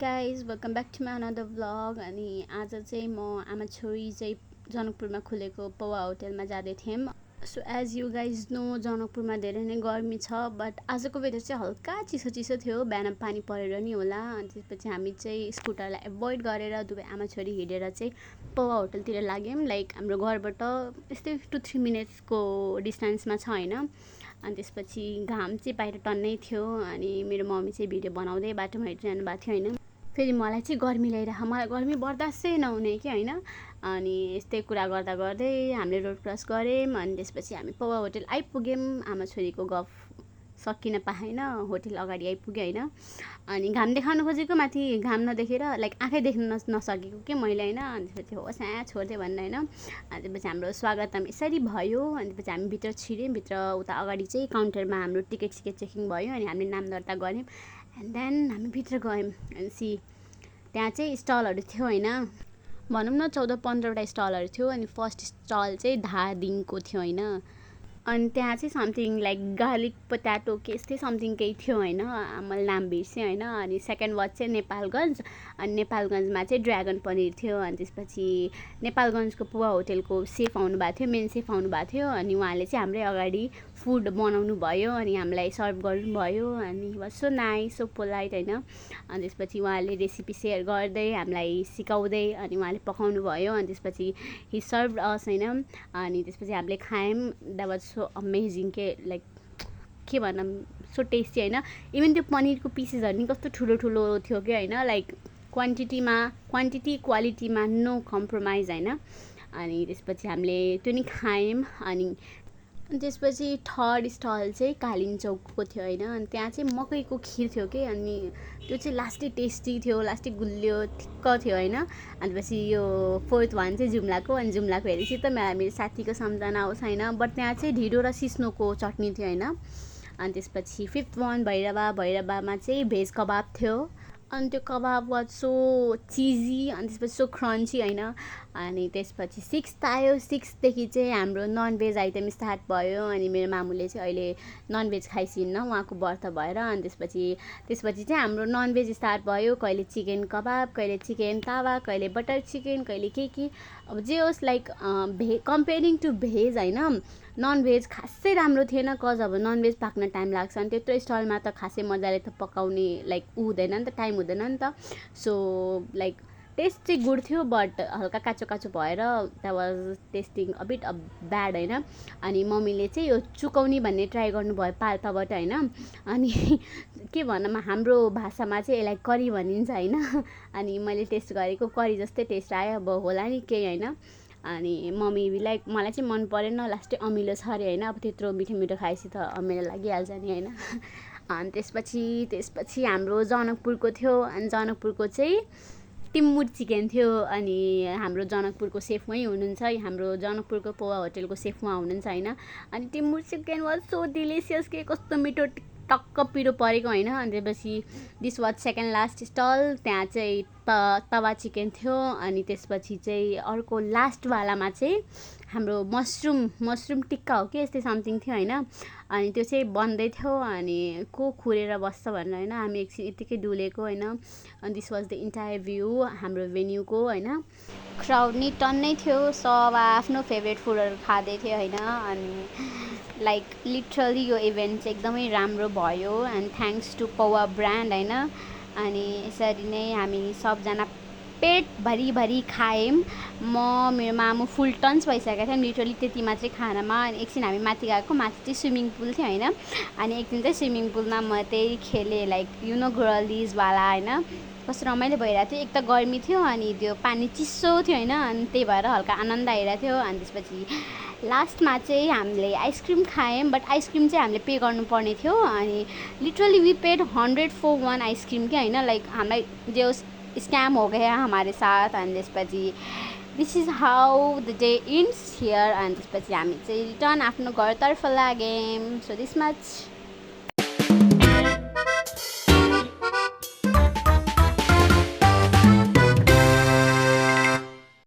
Guys welcome back to my another vlog. अनि आज चाहिँ म आमा छोरी चाहिँ जनकपुरमा खुलेको पौवा होटेलमा जाँदै थियौँ। So as you guys know जनकपुरमा धेरै नै गर्मी छ, बट आजको वेदर चाहिँ हल्का चिसो चिसो थियो। बिहान पानी परेर नि होला। अनि त्यसपछि हामी चाहिँ स्कुटरलाई एभोइड गरेर दुवै आमा छोरी हिँडेर चाहिँ पौवा होटेलतिर लाग्यौँ। लाइक हाम्रो घरबाट यस्तै 2-3 मिनट्सको डिस्टेन्समा छ होइन। अनि त्यसपछि घाम चाहिँ बाहिर टन्नै थियो। अनि मेरो मम्मी चाहिँ भिडियो बनाउँदै बाटोमा हिँडिरहनु भएको थियो होइन। फेरि मलाई चाहिँ गर्मी ल्याइरहेको, मलाई गर्मी बर्दास्तै नहुने कि होइन। अनि यस्तै कुरा गर्दा गर्दै हामीले रोड क्रस गऱ्यौँ। अनि त्यसपछि हामी पौवा होटेल आइपुग्यौँ। आमा छोरीको गफ सकिन पाएन, होटेल अगाडि आइपुग्यो होइन। अनि घाम देखाउनु खोजेको, माथि घाम नदेखेर लाइक आँखै देख्न नसकेको कि मैले होइन। अनि त्यसपछि होस् छोडिदियो भनेर होइन। अनि त्यसपछि हाम्रो स्वागतम यसरी भयो। अनि त्यसपछि हामी भित्र छिर्यौँ। भित्र उता अगाडि चाहिँ काउन्टरमा हाम्रो टिकट चेकिङ भयो। अनि हामीले नाम दर्ता गऱ्यौँ। एन्ड देन हामी भित्र गयौँ। अनि त्यहाँ चाहिँ स्टलहरू थियो होइन। भनौँ न 14-15वटा स्टलहरू थियो। अनि फर्स्ट स्टल चाहिँ धादिङको थियो होइन। अनि त्यहाँ चाहिँ समथिङ लाइक गार्लिक पोट्याटो के यस्तै समथिङ केही थियो होइन। मैले नाम बिर्सेँ होइन। अनि सेकेन्ड वाच चाहिँ नेपालगञ्ज। अनि नेपालगञ्जमा चाहिँ ड्र्यागन पनिर थियो। अनि त्यसपछि नेपालगञ्जको पौवा होटेलको सेफ आउनुभएको थियो, मेन सेफ आउनुभएको थियो। अनि उहाँले चाहिँ हाम्रै अगाडि फुड बनाउनु भयो अनि हामीलाई सर्भ गर्नुभयो। अनि was so nice, so polite होइन। अनि त्यसपछि उहाँले रेसिपी सेयर गर्दै हामीलाई सिकाउँदै अनि उहाँले पकाउनु भयो। अनि त्यसपछि हि सर्भ अस होइन। अनि त्यसपछि हामीले खायौँ। द्याट वाज सो अमेजिङ के लाइक के भनौँ, सो टेस्टी होइन। इभन त्यो पनिरको पिसेसहरू नि कस्तो ठुलो ठुलो थियो कि होइन। लाइक क्वान्टिटी क्वालिटीमा नो कम्प्रोमाइज होइन। अनि त्यसपछि हामीले त्यो नि खायौँ। अनि त्यसपछि थर्ड स्टल चाहिँ कालिङ चौकको थियो होइन। अनि त्यहाँ चाहिँ मकैको खिर थियो कि। अनि त्यो चाहिँ लास्टै टेस्टी थियो, लास्टै गुलियो ठिक्क थियो होइन। अनि त्यसपछि यो फोर्थ वान चाहिँ जुम्लाको। अनि जुम्लाको हेरेपछि त मेरो साथीको सम्झना आउँछ होइन। बट त्यहाँ चाहिँ ढिँडो र सिस्नोको चटनी थियो होइन। अनि त्यसपछि फिफ्थ वान भैरवामा चाहिँ भेज कबाब थियो। अनि त्यो कबाब वाज सो चिजी। अनि त्यसपछि सो क्रन्ची होइन। अनि त्यसपछि सिक्स्थ आयो। सिक्स्थदेखि चाहिँ हाम्रो ननभेज आइटम स्टार्ट भयो। अनि मेरो मामुले चाहिँ अहिले ननभेज खाइसिन्न, उहाँको व्रत भएर। अनि त्यसपछि चाहिँ हाम्रो ननभेज स्टार्ट भयो। कहिले चिकन कबाब, कहिले चिकन तावा, कहिले बटर चिकन, कहिले के अब जे होस् लाइक कम्पेयरिङ टु भेज होइन। ननभेज खासै राम्रो थिएन, कज अब ननभेज पाक्न टाइम लाग्छ। अनि त्यत्रो स्टलमा त खासै मजाले त पकाउने लाइक हुँदैन नि त, टाइम हुँदैन नि त। सो लाइक टेस्ट चाहिँ गुड थियो, बट हल्का काँचो काँचो भएर that was testing a bit bad होइन। अनि मम्मीले चाहिँ यो चुकौनी भन्ने ट्राई गर्नुभयो पाल्पाबाट होइन। अनि के भनौँ, हाम्रो भाषामा चाहिँ यसलाई करी भनिन्छ होइन। अनि मैले टेस्ट गरेको करी जस्तै टेस्ट आयो, अब होला नि केही होइन। अनि मम्मी लाइक मलाई चाहिँ मन परेन, लास्टै अमिलो छ अरे होइन। अब त्यत्रो मिठो मिठो खाएपछि त अमिलो लागिहाल्छ नि होइन। अनि त्यसपछि हाम्रो जनकपुरको थियो। अनि जनकपुरको चाहिँ टिमुर चिकन थियो। अनि हाम्रो जनकपुरको सेफ उहीँ हुनुहुन्छ, हाम्रो जनकपुरको पौवा होटेलको सेफ उहाँ हुनुहुन्छ होइन। अनि टिमुर चिकन वाज सो डिलिसियस के कस्तो मिठो टक्क पिरो परेको होइन। अनि त्यसपछि this was second last stall. त्यहाँ चाहिँ तवा चिकन थियो। अनि त्यसपछि चाहिँ अर्को लास्टवालामा चाहिँ हाम्रो मसरुम टिक्का हो कि यस्तै समथिङ थियो होइन। अनि त्यो चाहिँ बन्दै थियो। अनि को खुरेर बस्छ भनेर होइन हामी एकछिन यत्तिकै डुलेको होइन। अनि this was the entire view हाम्रो भेन्यूको होइन। क्राउड नि टन्नै थियो, सब आफ्नो फेभरेट फुडहरू खाँदै थियो होइन। अनि लाइक लिटरली यो इभेन्ट चाहिँ एकदमै राम्रो भयो। एन्ड थ्याङ्क्स टु पौवा ब्रान्ड होइन। अनि यसरी नै हामी सबजना पेटभरि खायौँ। मेरो मामु फुल टन्स भइसकेको थियौँ लिटरली त्यति मात्रै खानामा। अनि एकछिन हामी माथि गएको, माथि चाहिँ स्विमिङ पुल थियो होइन। अनि एकदिन चाहिँ स्विमिङ पुलमा म त्यही खेलेँ लाइक यु नो गर्लिजवाला होइन। कस्तो रमाइलो भइरहेको थियो। एक त गर्मी थियो, अनि त्यो पानी चिसो थियो होइन। अनि त्यही भएर हल्का आनन्द आइरहेको थियो। अनि त्यसपछि लास्टमा चाहिँ हामीले आइसक्रिम खायौँ, बट आइसक्रिम चाहिँ हामीले पे गर्नुपर्ने थियो। अनि literally we paid 100 for 1 ice cream कि होइन। लाइक हामीलाई जो स्क्याम हो गया हमारे साथ। अनि त्यसपछि this is how the day ends here. अनि त्यसपछि हामी चाहिँ रिटर्न आफ्नो घरतर्फ लाग्यौँ। So this much.